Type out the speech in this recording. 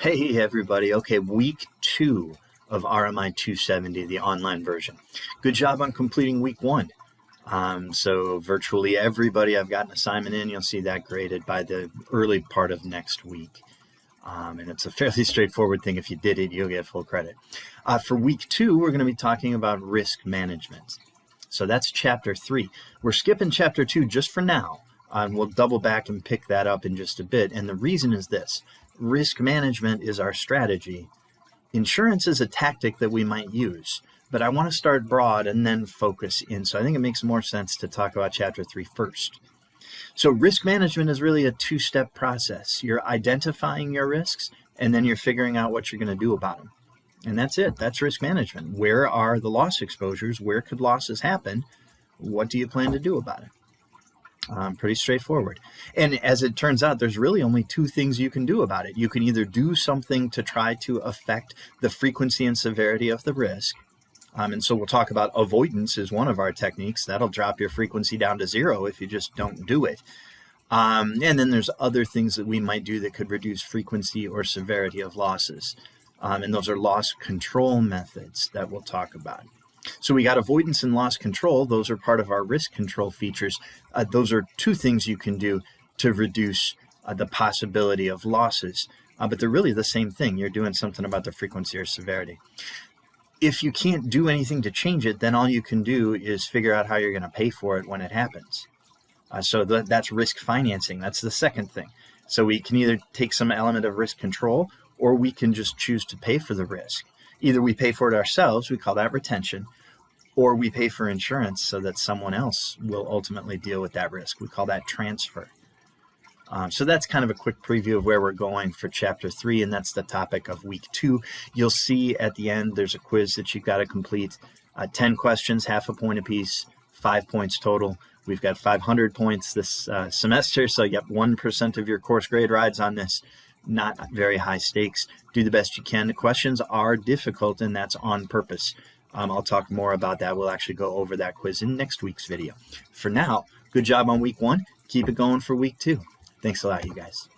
Hey everybody, okay, week 2 of RMI 270, the online version. Good job on completing week 1. So virtually everybody, I've got an assignment in, you'll see that graded by the early part of next week. And it's a fairly straightforward thing. If you did it, you'll get full credit. For week 2, we're going to be talking about risk management. So that's chapter 3. We're skipping chapter 2 just for now. We'll double back and pick that up in just a bit. And the reason is this. Risk management is our strategy. Insurance is a tactic that we might use, but I want to start broad and then focus in. So I think it makes more sense to talk about chapter 3 first. So risk management is really a two-step process. You're identifying your risks, and then you're figuring out what you're going to do about them. And that's it. That's risk management. Where are the loss exposures? Where could losses happen? What do you plan to do about it? Pretty straightforward. And as it turns out, there's really only 2 things you can do about it. You can either do something to try to affect the frequency and severity of the risk. And so we'll talk about avoidance is one of our techniques. That'll drop your frequency down to 0 if you just don't do it. And then there's other things that we might do that could reduce frequency or severity of losses. And those are loss control methods that we'll talk about. So we got avoidance and loss control. Those are part of our risk control features. Those are 2 things you can do to reduce the possibility of losses. But they're really the same thing. You're doing something about the frequency or severity. If you can't do anything to change it, then all you can do is figure out how you're going to pay for it when it happens. So that's risk financing. That's the second thing. So we can either take some element of risk control, or we can just choose to pay for the risk. Either we pay for it ourselves, we call that retention, or we pay for insurance so that someone else will ultimately deal with that risk. We call that transfer. So that's kind of a quick preview of where we're going for chapter 3, and that's the topic of week 2. You'll see at the end there's a quiz that you've got to complete. 10 questions, half a point apiece, 5 points total. We've got 500 points this semester, so you have 1% of your course grade rides on this. Not very high stakes. Do the best you can. The questions are difficult, and that's on purpose. I'll talk more about that. We'll actually go over that quiz in next week's video. For now, good job on week 1. Keep it going for week 2. Thanks a lot, you guys.